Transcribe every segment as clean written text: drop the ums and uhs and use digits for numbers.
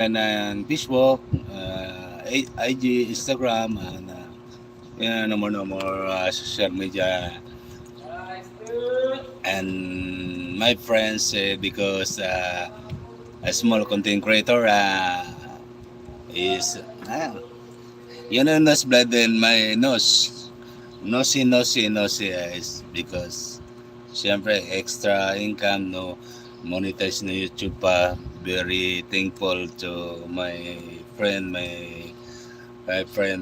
and Facebook, IG, Instagram, and no more, social media. And my friends, because a small content creator is, nose blood in my nose. Nosy is because siyempre extra income, no, monetize na YouTube pa. Very thankful to my friend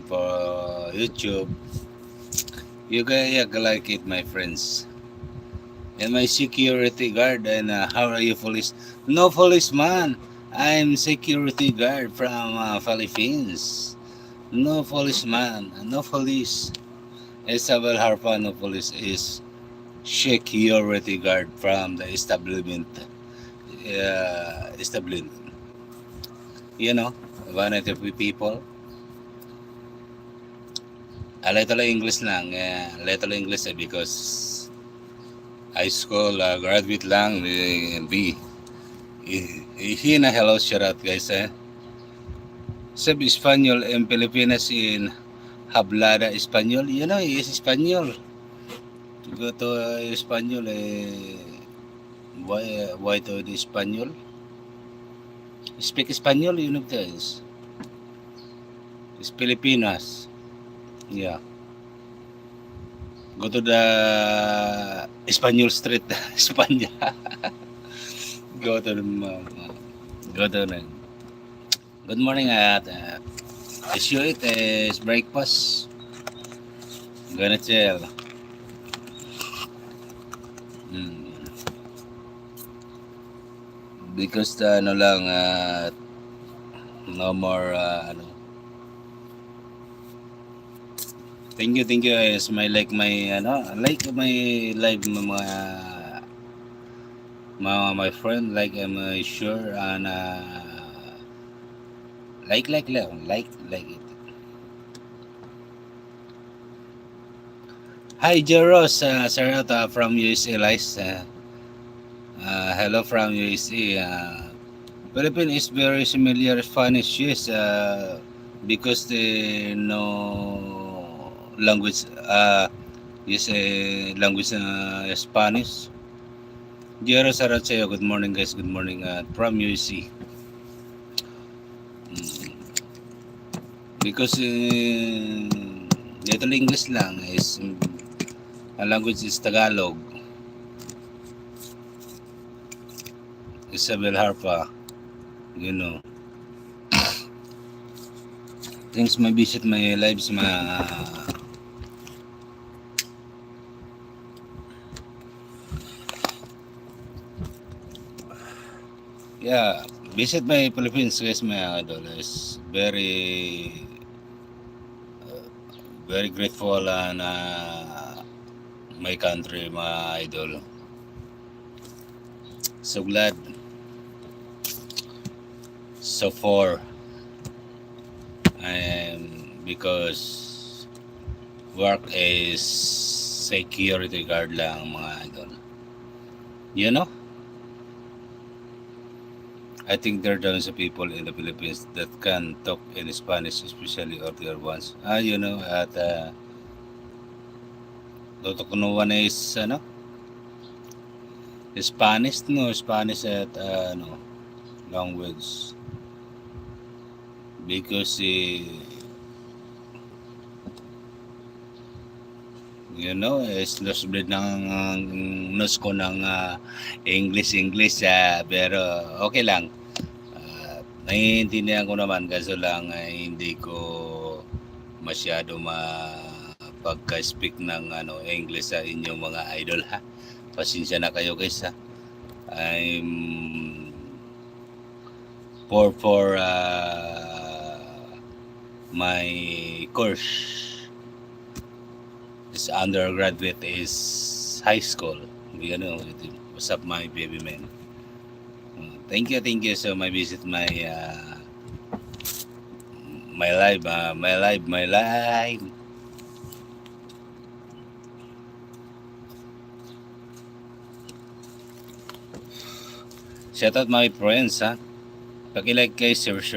for YouTube. You guys like it, my friends. And my security guard, and how are you, police? No policeman. I'm security guard from Philippines. No policeman. No police. Isabel Harpa, no police is security guard from the establishment. Establishment. You know, vanity people. A little English lang. Little English because high school graduate lang. B. Hina hello, shout out guys. Sab Espanyol en Pilipinas in Hablada Espanyol. You know, is Espanyol. Go to Espanyol, why to the Espanyol? Speak Espanyol, you know this. It's Pilipinas. Yeah. Go to the Espanyol Street, Espanya. Go to the, good morning at as you eat is breakfast. Gonna chill. Because ano lang, no more thank you is my like my live my friend, like I'm sure, and like it. Hi Jeros, Sarata from USA, hello from USA. Philippine is very similar Spanish, yes, because they know language, yes, language Spanish. Jero Sarachayo, good morning guys, good morning from UC. Because little English lang is ang language is Tagalog. Isabel Harpa, you know. Thanks my visit my lives yeah, visit my Philippines guys, my idol is very grateful, and my country, my idol. So glad. So far, because work is security guard lang, mga idol. You know? I think there are tons of people in the Philippines that can talk in Spanish, especially other ones. You know, at tutukunuan is Spanish at language, because you know, is lost breed ng nose ko ng English, pero okay lang. Naiintindihan ko naman, kaso lang hindi ko masyado pagka-speak ng English sa inyong mga idol, ha. Pasensya na kayo guys, ha. I'm for my course is undergraduate is high school. You know, what's up my baby man. Thank you. So my visit my live. Shout out my friends, ha. Paki-like guys, share.